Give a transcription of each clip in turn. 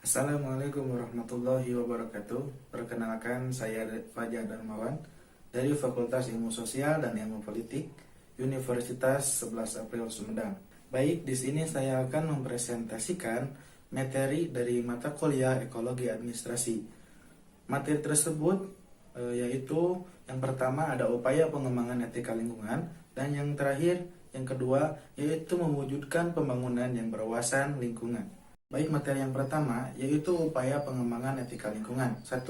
Assalamualaikum warahmatullahi wabarakatuh. Perkenalkan, saya Fajar Darmawan dari Fakultas Ilmu Sosial dan Ilmu Politik Universitas 11 April Sumedang. Baik, di sini saya akan mempresentasikan materi dari mata kuliah Ekologi Administrasi. Materi tersebut yaitu yang pertama ada upaya pengembangan etika lingkungan, dan yang terakhir, yang kedua, yaitu mewujudkan pembangunan yang berwawasan lingkungan. Baik, materi yang pertama yaitu upaya pengembangan etika lingkungan. 1.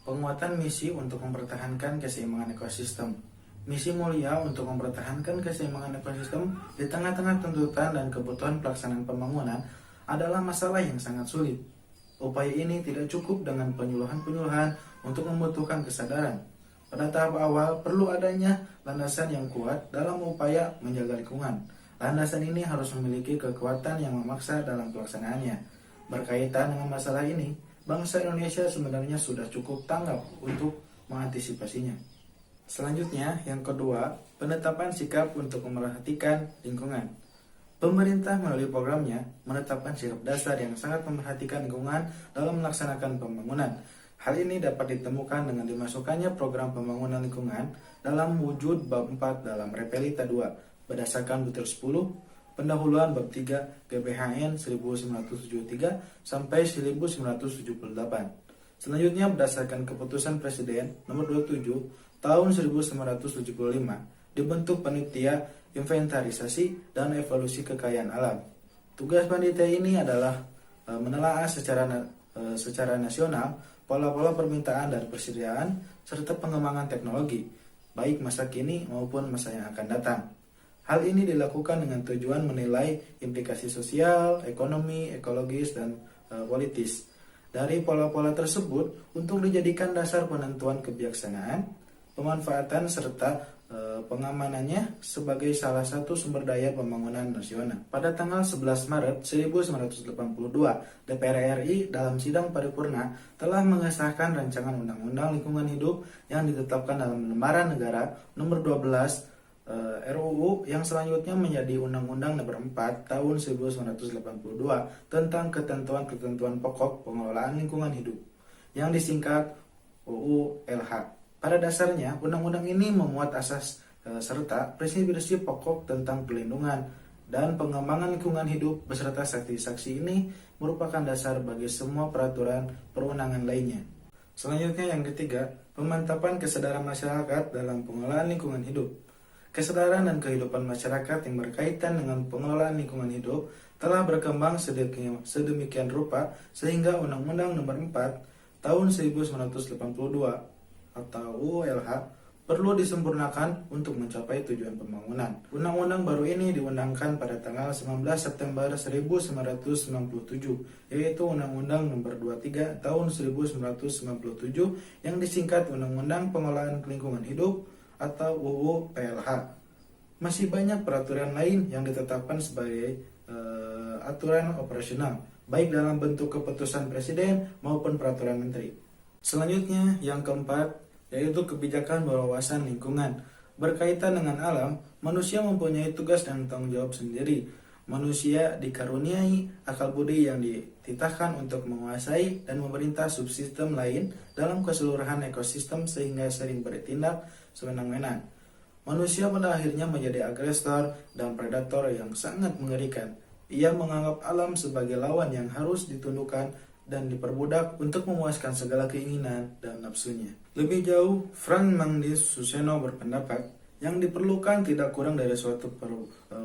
Penguatan misi untuk mempertahankan keseimbangan ekosistem. Misi mulia untuk mempertahankan keseimbangan ekosistem di tengah-tengah tuntutan dan kebutuhan pelaksanaan pembangunan adalah masalah yang sangat sulit. Upaya ini tidak cukup dengan penyuluhan-penyuluhan untuk membutuhkan kesadaran. Pada tahap awal perlu adanya landasan yang kuat dalam upaya menjaga lingkungan. Landasan ini harus memiliki kekuatan yang memaksa dalam pelaksanaannya. Berkaitan dengan masalah ini, bangsa Indonesia sebenarnya sudah cukup tanggap untuk mengantisipasinya. Selanjutnya, yang kedua, penetapan sikap untuk memerhatikan lingkungan. Pemerintah melalui programnya menetapkan sikap dasar yang sangat memperhatikan lingkungan dalam melaksanakan pembangunan. Hal ini dapat ditemukan dengan dimasukkannya program pembangunan lingkungan dalam wujud bab 4 dalam Repelita 2 berdasarkan butir 10 pendahuluan bab 3 GBHN 1973 sampai 1978. Selanjutnya, berdasarkan keputusan Presiden nomor 27 tahun 1975 dibentuk panitia inventarisasi dan evaluasi kekayaan alam. Tugas panitia ini adalah menelaah secara nasional pola-pola permintaan dan persediaan serta pengembangan teknologi baik masa kini maupun masa yang akan datang. Hal ini dilakukan dengan tujuan menilai implikasi sosial, ekonomi, ekologis, dan politis dari pola-pola tersebut untuk dijadikan dasar penentuan kebijaksanaan, pemanfaatan, serta pengamanannya sebagai salah satu sumber daya pembangunan nasional. Pada tanggal 11 Maret 1982, DPR RI dalam sidang paripurna telah mengesahkan rancangan Undang-Undang Lingkungan Hidup yang ditetapkan dalam Lembaran Negara nomor 12 RUU yang selanjutnya menjadi Undang-Undang Nomor 4 Tahun 1982 tentang ketentuan-ketentuan pokok pengelolaan lingkungan hidup yang disingkat UU LH. Pada dasarnya, undang-undang ini memuat asas serta prinsip-prinsip pokok tentang perlindungan dan pengembangan lingkungan hidup beserta saksi-saksi ini merupakan dasar bagi semua peraturan perundangan lainnya. Selanjutnya, yang ketiga, pemantapan kesadaran masyarakat dalam pengelolaan lingkungan hidup. Kesadaran dan kehidupan masyarakat yang berkaitan dengan pengelolaan lingkungan hidup telah berkembang sedemikian rupa sehingga Undang-Undang Nomor 4 Tahun 1982 atau UULH perlu disempurnakan untuk mencapai tujuan pembangunan. Undang-undang baru ini diundangkan pada tanggal 19 September 1997, yaitu Undang-Undang Nomor 23 Tahun 1997 yang disingkat Undang-Undang Pengelolaan Lingkungan Hidup atau UU PLH. Masih banyak peraturan lain yang ditetapkan sebagai aturan operasional, baik dalam bentuk keputusan presiden maupun peraturan menteri. Selanjutnya, yang keempat, yaitu kebijakan berwawasan lingkungan. Berkaitan dengan alam, manusia mempunyai tugas dan tanggung jawab sendiri. Manusia dikaruniai akal budi yang dititahkan untuk menguasai dan memerintah subsistem lain dalam keseluruhan ekosistem sehingga sering bertindak sewenang-wenang. Manusia pada akhirnya menjadi agresor dan predator yang sangat mengerikan. Ia menganggap alam sebagai lawan yang harus ditundukkan dan diperbudak untuk memuaskan segala keinginan dan nafsunya. Lebih jauh, Frank Magnis Suseno berpendapat yang diperlukan tidak kurang dari suatu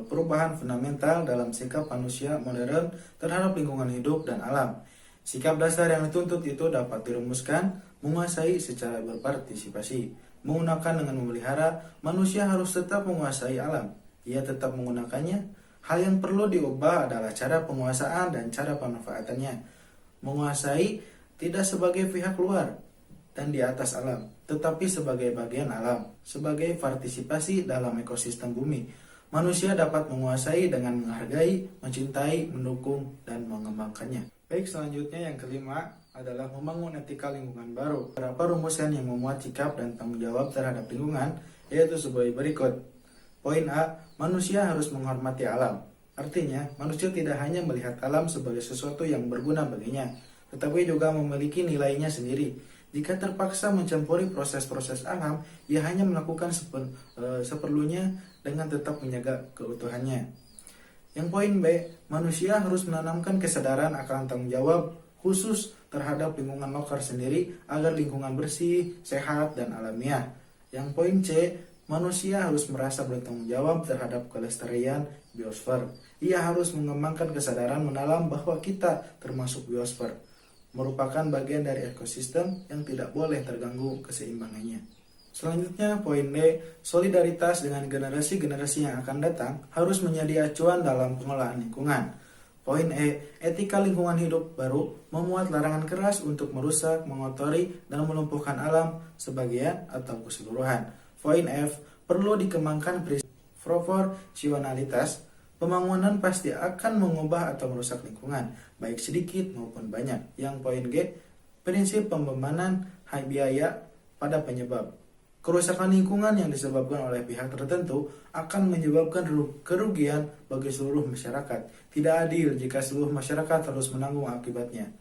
perubahan fundamental dalam sikap manusia modern terhadap lingkungan hidup dan alam. Sikap dasar yang dituntut itu dapat dirumuskan, menguasai secara berpartisipasi. Menggunakan dengan memelihara, manusia harus tetap menguasai alam. Ia tetap menggunakannya. Hal yang perlu diubah adalah cara penguasaan dan cara pemanfaatannya. Menguasai tidak sebagai pihak luar dan di atas alam, tetapi sebagai bagian alam, sebagai partisipasi dalam ekosistem bumi. Manusia dapat menguasai dengan menghargai, mencintai, mendukung, dan mengembangkannya. Baik, selanjutnya yang kelima adalah membangun etika lingkungan baru. Beberapa rumusan yang memuat sikap dan tanggung jawab terhadap lingkungan yaitu sebagai berikut. Poin A, manusia harus menghormati alam. Artinya, manusia tidak hanya melihat alam sebagai sesuatu yang berguna baginya, tetapi juga memiliki nilainya sendiri. Jika terpaksa mencampuri proses-proses alam, ia hanya melakukan seperlunya dengan tetap menjaga keutuhannya. Yang poin B, manusia harus menanamkan kesadaran akan tanggung jawab khusus terhadap lingkungan lokal sendiri agar lingkungan bersih, sehat, dan alamiah. Yang poin C, manusia harus merasa bertanggung jawab terhadap kelestarian biosfer. Ia harus mengembangkan kesadaran mendalam bahwa kita termasuk biosfer, merupakan bagian dari ekosistem yang tidak boleh terganggu keseimbangannya. Selanjutnya, poin D, solidaritas dengan generasi-generasi yang akan datang harus menjadi acuan dalam pengelolaan lingkungan. Poin E, etika lingkungan hidup baru memuat larangan keras untuk merusak, mengotori, dan melumpuhkan alam sebagian atau keseluruhan. Poin F, perlu dikembangkan prinsip proporsionalitas. Pembangunan pasti akan mengubah atau merusak lingkungan, baik sedikit maupun banyak. Yang poin G, prinsip pembebanan biaya pada penyebab. Kerusakan lingkungan yang disebabkan oleh pihak tertentu akan menyebabkan kerugian bagi seluruh masyarakat. Tidak adil jika seluruh masyarakat harus menanggung akibatnya.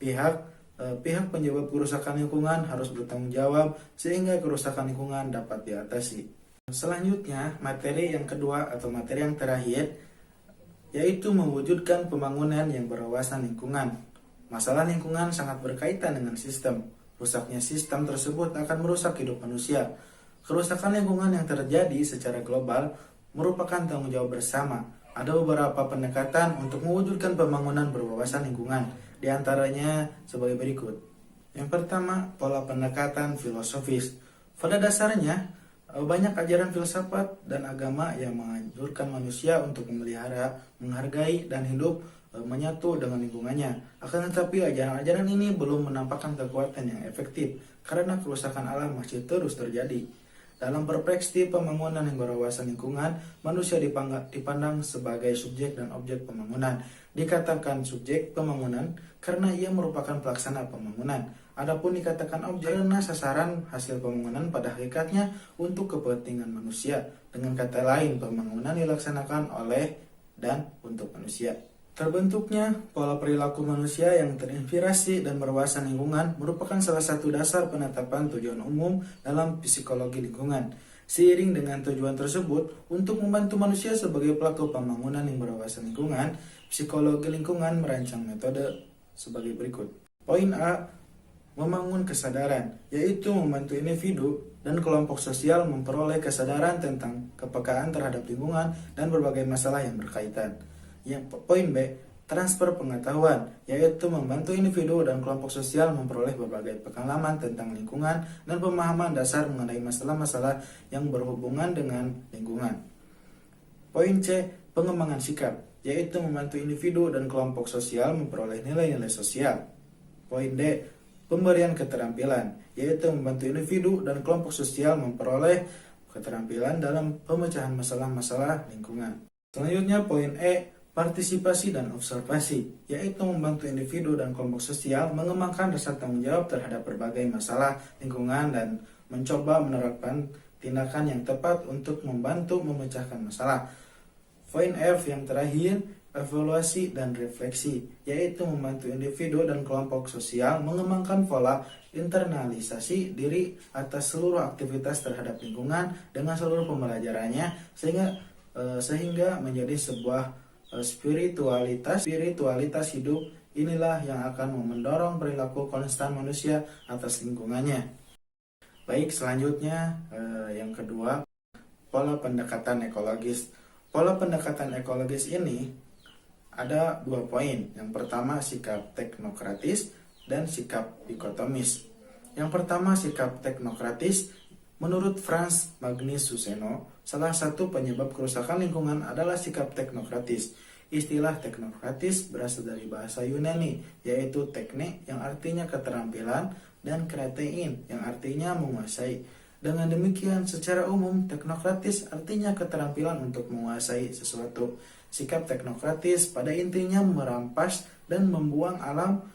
Pihak penyebab kerusakan lingkungan harus bertanggung jawab sehingga kerusakan lingkungan dapat diatasi. Selanjutnya, materi yang kedua atau materi yang terakhir yaitu mewujudkan pembangunan yang berwawasan lingkungan. Masalah lingkungan sangat berkaitan dengan sistem. Rusaknya sistem tersebut akan merusak hidup manusia. Kerusakan lingkungan yang terjadi secara global merupakan tanggung jawab bersama. Ada beberapa pendekatan untuk mewujudkan pembangunan berwawasan lingkungan, di antaranya sebagai berikut. Yang pertama, pola pendekatan filosofis. Pada dasarnya, banyak ajaran filsafat dan agama yang menganjurkan manusia untuk memelihara, menghargai, dan hidup menyatu dengan lingkungannya. Akan tetapi ajaran-ajaran ini belum menampakkan kekuatan yang efektif karena kerusakan alam masih terus terjadi. Dalam perspektif pembangunan yang berwawasan lingkungan, manusia dipandang sebagai subjek dan objek pembangunan. Dikatakan subjek pembangunan karena ia merupakan pelaksana pembangunan. Adapun dikatakan objek karena sasaran hasil pembangunan pada hakikatnya untuk kepentingan manusia. Dengan kata lain, pembangunan dilaksanakan oleh dan untuk manusia. Terbentuknya pola perilaku manusia yang terinspirasi dan berwawasan lingkungan merupakan salah satu dasar penetapan tujuan umum dalam psikologi lingkungan. Seiring dengan tujuan tersebut, untuk membantu manusia sebagai pelaku pembangunan yang berwawasan lingkungan, psikologi lingkungan merancang metode sebagai berikut. Poin A, membangun kesadaran, yaitu membantu individu dan kelompok sosial memperoleh kesadaran tentang kepekaan terhadap lingkungan dan berbagai masalah yang berkaitan. Yang poin B, transfer pengetahuan, yaitu membantu individu dan kelompok sosial memperoleh berbagai pengalaman tentang lingkungan dan pemahaman dasar mengenai masalah-masalah yang berhubungan dengan lingkungan. Poin C, pengembangan sikap, yaitu membantu individu dan kelompok sosial memperoleh nilai-nilai sosial. Poin D, pemberian keterampilan, yaitu membantu individu dan kelompok sosial memperoleh keterampilan dalam pemecahan masalah-masalah lingkungan. Selanjutnya poin E, partisipasi dan observasi, yaitu membantu individu dan kelompok sosial mengembangkan rasa tanggung jawab terhadap berbagai masalah lingkungan dan mencoba menerapkan tindakan yang tepat untuk membantu memecahkan masalah. Poin F yang terakhir, evaluasi dan refleksi, yaitu membantu individu dan kelompok sosial mengembangkan pola internalisasi diri atas seluruh aktivitas terhadap lingkungan dengan seluruh pembelajarannya sehingga menjadi sebuah spiritualitas hidup. Inilah yang akan mendorong perilaku konstan manusia atas lingkungannya. Baik, selanjutnya yang kedua, pola pendekatan ekologis. Pola pendekatan ekologis ini ada 2 poin. Yang pertama, sikap teknokratis dan sikap dikotomis. Yang pertama, sikap teknokratis. Menurut Frans Magnus Suseno, salah satu penyebab kerusakan lingkungan adalah sikap teknokratis. Istilah teknokratis berasal dari bahasa Yunani, yaitu tekne yang artinya keterampilan dan kratein yang artinya menguasai. Dengan demikian, secara umum, teknokratis artinya keterampilan untuk menguasai sesuatu. Sikap teknokratis pada intinya merampas dan membuang alam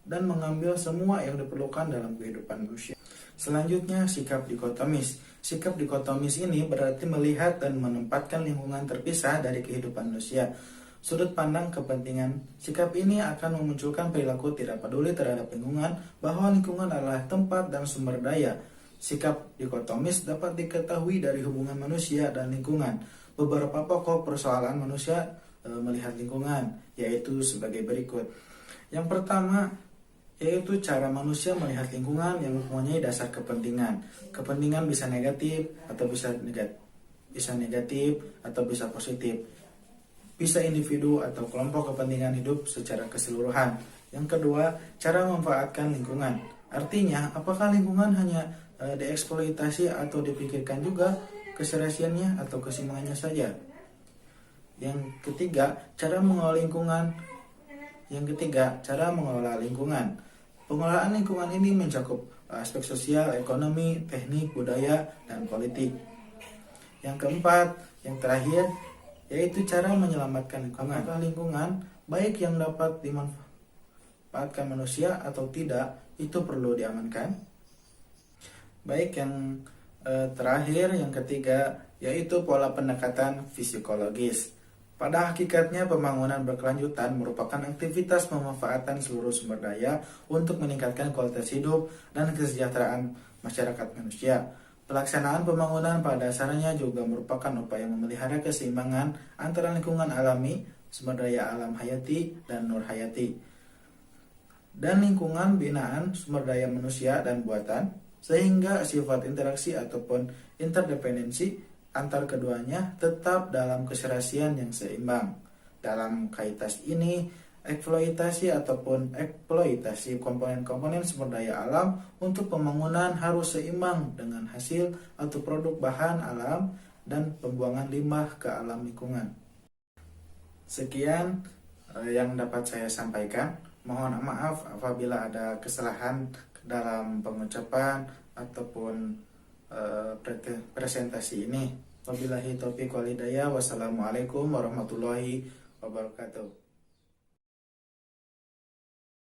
dan mengambil semua yang diperlukan dalam kehidupan manusia. Selanjutnya, sikap dikotomis. Sikap dikotomis ini berarti melihat dan menempatkan lingkungan terpisah dari kehidupan manusia. sudut pandang kepentingan. Sikap ini akan memunculkan perilaku tidak peduli terhadap lingkungan, bahwa lingkungan adalah tempat dan sumber daya. Sikap dikotomis dapat diketahui dari hubungan manusia dan lingkungan. Beberapa pokok persoalan manusia melihat lingkungan, yaitu sebagai berikut. Yang pertama, yaitu cara manusia melihat lingkungan yang mempunyai dasar kepentingan. Kepentingan bisa negatif atau bisa negatif atau bisa positif. Bisa individu atau kelompok kepentingan hidup secara keseluruhan. Yang kedua, cara memanfaatkan lingkungan. Artinya, apakah lingkungan hanya dieksploitasi atau dipikirkan juga keserasiannya atau kesimbangannya saja. Yang ketiga, cara mengelola lingkungan. Pengelolaan lingkungan ini mencakup aspek sosial, ekonomi, teknik, budaya, dan politik. Yang keempat, yang terakhir, yaitu cara menyelamatkan lingkungan. Apakah lingkungan, baik yang dapat dimanfaatkan manusia atau tidak, itu perlu diamankan. Baik, yang terakhir, yang ketiga, yaitu pola pendekatan psikologis. Pada hakikatnya, pembangunan berkelanjutan merupakan aktivitas pemanfaatan seluruh sumber daya untuk meningkatkan kualitas hidup dan kesejahteraan masyarakat manusia. Pelaksanaan pembangunan pada dasarnya juga merupakan upaya memelihara keseimbangan antara lingkungan alami, sumber daya alam hayati, dan nur hayati, dan lingkungan binaan sumber daya manusia dan buatan, sehingga sifat interaksi ataupun interdependensi antar keduanya tetap dalam keserasian yang seimbang. Dalam kaitan ini, eksploitasi komponen-komponen sumber daya alam untuk pembangunan harus seimbang dengan hasil atau produk bahan alam dan pembuangan limbah ke alam lingkungan. Sekian yang dapat saya sampaikan. Mohon maaf apabila ada kesalahan dalam pengucapan ataupun presentasi ini. Wabillahi taufiq wal hidayah. Wassalamualaikum warahmatullahi wabarakatuh.